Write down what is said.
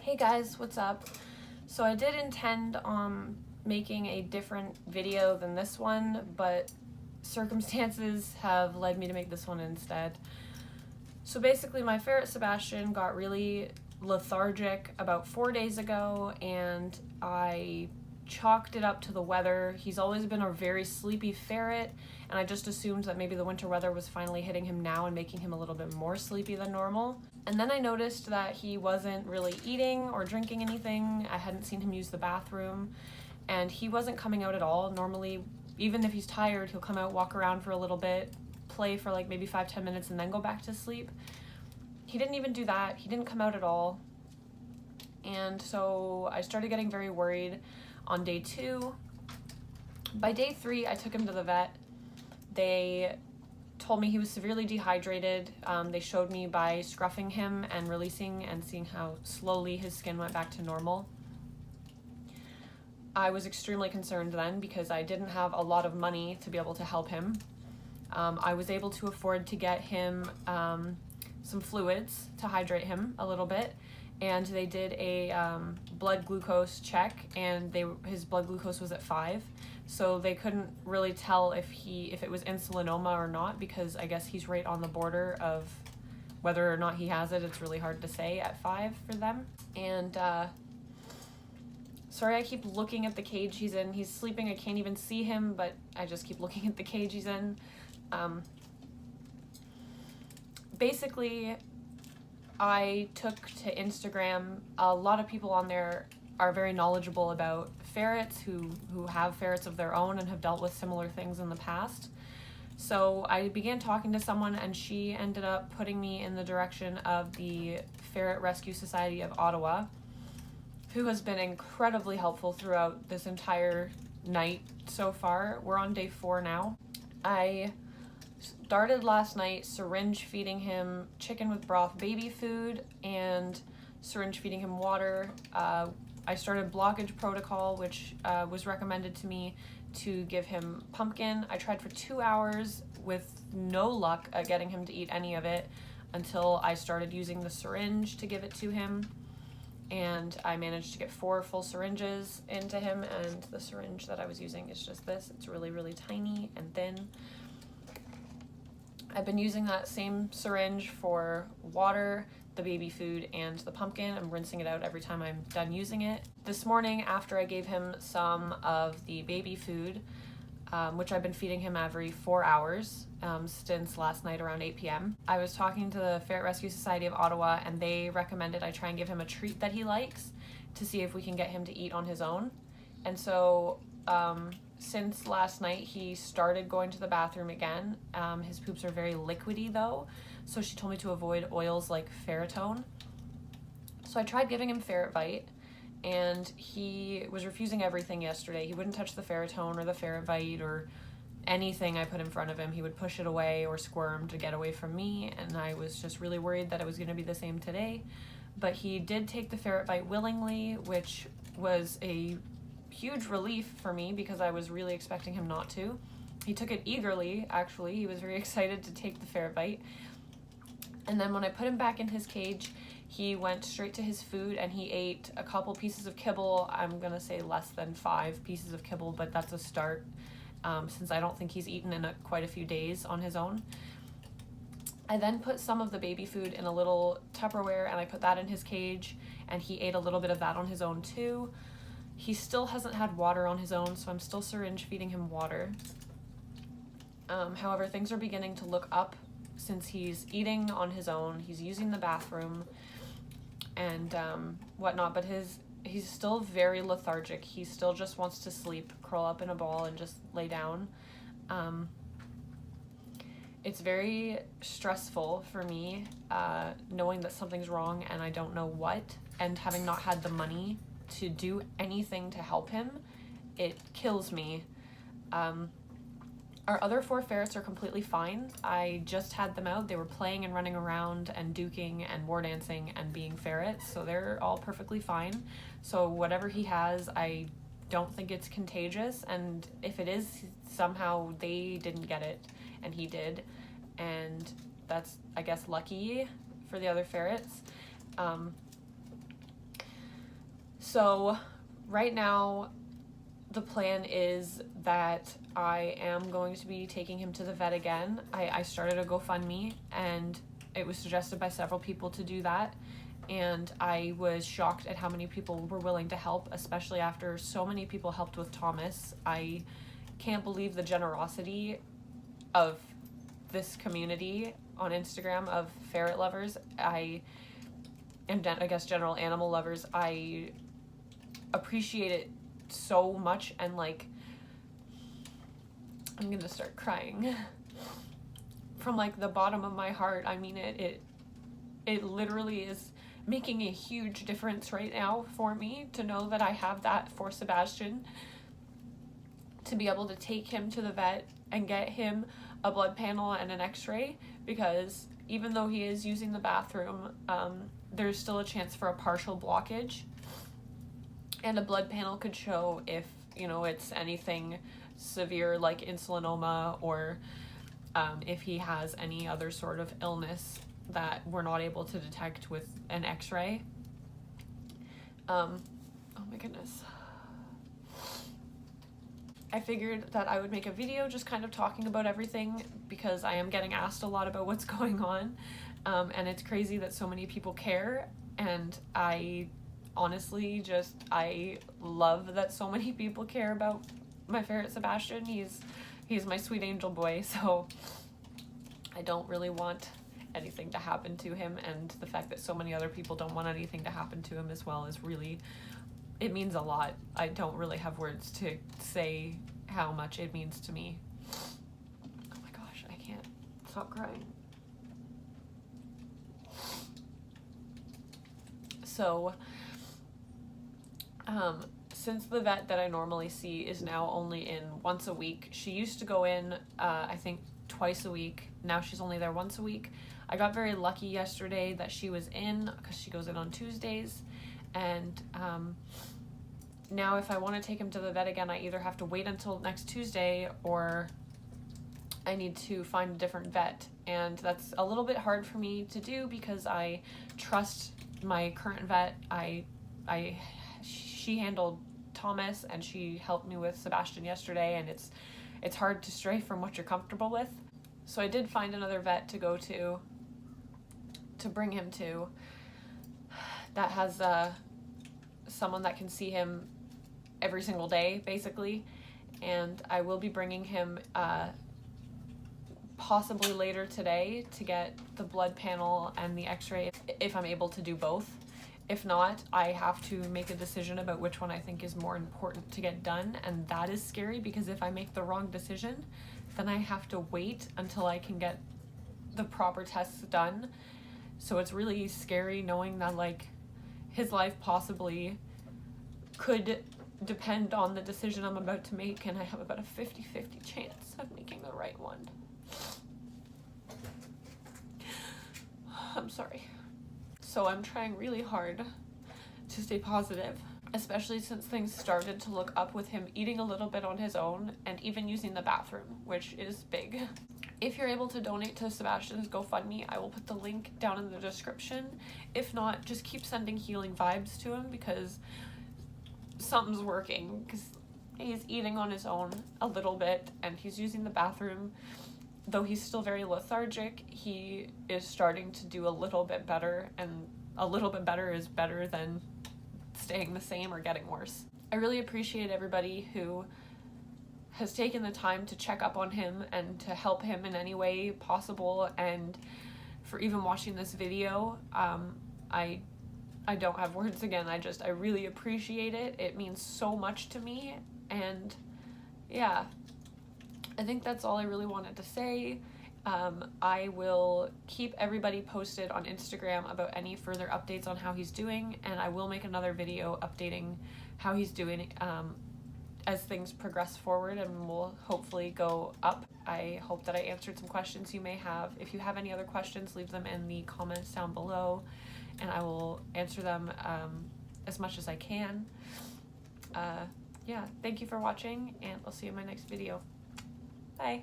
Hey guys, what's up? So I did intend on making a different video than this one, but circumstances have led me to make this one instead. So basically my ferret Sebastian got really lethargic about 4 days ago, and I chalked it up to the weather. He's always been a very sleepy ferret, and I just assumed that maybe the winter weather was finally hitting him now and making him a little bit more sleepy than normal. And then I noticed that he wasn't really eating or drinking anything. I hadn't seen him use the bathroom, and he wasn't coming out at all. Normally, even if he's tired, he'll come out, walk around for a little bit, play for like maybe 5-10 minutes, and then go back to sleep. He didn't even do that. He didn't come out at all. And so I started getting very worried on day 2. By day 3, I took him to the vet. They told me he was severely dehydrated. They showed me by scruffing him and releasing and seeing how slowly his skin went back to normal. I was extremely concerned then because I didn't have a lot of money to be able to help him. I was able to afford to get him some fluids to hydrate him a little bit, and they did a blood glucose check, and his blood glucose was at 5. So they couldn't really tell if it was insulinoma or not, because I guess he's right on the border of whether or not he has it. It's really hard to say at 5 for them. And sorry, I keep looking at the cage he's in. He's sleeping. I can't even see him, but I just keep looking at the cage he's in. Basically, I took to Instagram. A lot of people on there are very knowledgeable about ferrets, who have ferrets of their own and have dealt with similar things in the past. So I began talking to someone, and she ended up putting me in the direction of the Ferret Rescue Society of Ottawa, who has been incredibly helpful throughout this entire night so far. We're on day 4 now. I started last night syringe feeding him chicken with broth baby food and syringe feeding him water. I started blockage protocol, which was recommended to me to give him pumpkin. I tried for 2 hours with no luck at getting him to eat any of it until I started using the syringe to give it to him. And I managed to get 4 full syringes into him, and the syringe that I was using is just this. It's really, really tiny and thin. I've been using that same syringe for water, the baby food, and the pumpkin. I'm rinsing it out every time I'm done using it. This morning, after I gave him some of the baby food, which I've been feeding him every 4 hours since last night around 8 p.m. I was talking to the Ferret Rescue Society of Ottawa, and they recommended I try and give him a treat that he likes to see if we can get him to eat on his own. And so since last night, he started going to the bathroom again. His poops are very liquidy though, so she told me to avoid oils like Ferritone. So I tried giving him Ferret Vite, and he was refusing everything yesterday. He wouldn't touch the Ferritone or the Ferret Vite or anything I put in front of him. He would push it away or squirm to get away from me, and I was just really worried that it was going to be the same today. But he did take the Ferret Vite willingly, which was a huge relief for me because I was really expecting him not to. He took it eagerly, actually. He was very excited to take the Ferret Vite. And then when I put him back in his cage, he went straight to his food, and he ate a couple pieces of kibble. I'm gonna say less than 5 pieces of kibble, but that's a start, since I don't think he's eaten in quite a few days on his own. I then put some of the baby food in a little Tupperware, and I put that in his cage, and he ate a little bit of that on his own too. He still hasn't had water on his own, so I'm still syringe feeding him water. However, things are beginning to look up since he's eating on his own. He's using the bathroom and whatnot, but he's still very lethargic. He still just wants to sleep, curl up in a ball, and just lay down. It's very stressful for me knowing that something's wrong and I don't know what, and having not had the money to do anything to help him. It kills me. Our other 4 ferrets are completely fine. I just had them out. They were playing and running around and duking and war dancing and being ferrets, so they're all perfectly fine. So whatever he has, I don't think it's contagious, and if it is, somehow they didn't get it and he did, and that's, I guess, lucky for the other ferrets. So right now the plan is that I am going to be taking him to the vet again. I started a GoFundMe, and it was suggested by several people to do that, and I was shocked at how many people were willing to help, especially after so many people helped with Thomas. I can't believe the generosity of this community on Instagram of ferret lovers. I guess general animal lovers. I appreciate it so much, and like, I'm gonna start crying from like the bottom of my heart. I mean, it literally is making a huge difference right now for me to know that I have that for Sebastian, to be able to take him to the vet and get him a blood panel and an x-ray, because even though he is using the bathroom, there's still a chance for a partial blockage, and a blood panel could show if, you know, it's anything severe like insulinoma, or if he has any other sort of illness that we're not able to detect with an x-ray. Oh my goodness. I figured that I would make a video just kind of talking about everything, because I am getting asked a lot about what's going on, and it's crazy that so many people care, and I honestly I love that so many people care about my ferret Sebastian. He's my sweet angel boy, so I don't really want anything to happen to him, and the fact that so many other people don't want anything to happen to him as well is really, it means a lot. I don't really have words to say how much it means to me. Oh my gosh, I can't stop crying. So, since the vet that I normally see is now only in once a week, she used to go in, I think twice a week. Now she's only there once a week. I got very lucky yesterday that she was in, because she goes in on Tuesdays, and now if I want to take him to the vet again, I either have to wait until next Tuesday, or I need to find a different vet, and that's a little bit hard for me to do because I trust my current vet. She handled Thomas, and she helped me with Sebastian yesterday, and it's hard to stray from what you're comfortable with. So I did find another vet to go to bring him to, that has someone that can see him every single day, basically, and I will be bringing him possibly later today to get the blood panel and the x-ray, if I'm able to do both. If not, I have to make a decision about which one I think is more important to get done, and that is scary, because if I make the wrong decision, then I have to wait until I can get the proper tests done. So it's really scary knowing that, like, his life possibly could depend on the decision I'm about to make, and I have about a 50-50 chance of making the right one. I'm sorry. So I'm trying really hard to stay positive, especially since things started to look up with him eating a little bit on his own and even using the bathroom, which is big. If you're able to donate to Sebastian's GoFundMe, I will put the link down in the description. If not, just keep sending healing vibes to him, because something's working, because he's eating on his own a little bit and he's using the bathroom. Though he's still very lethargic, he is starting to do a little bit better, and a little bit better is better than staying the same or getting worse. I really appreciate everybody who has taken the time to check up on him and to help him in any way possible, and for even watching this video. I don't have words again. I really appreciate it. It means so much to me, and yeah. I think that's all I really wanted to say. I will keep everybody posted on Instagram about any further updates on how he's doing, and I will make another video updating how he's doing as things progress forward, and will hopefully go up. I hope that I answered some questions you may have. If you have any other questions, leave them in the comments down below, and I will answer them as much as I can. Yeah, thank you for watching, and I'll see you in my next video. Bye.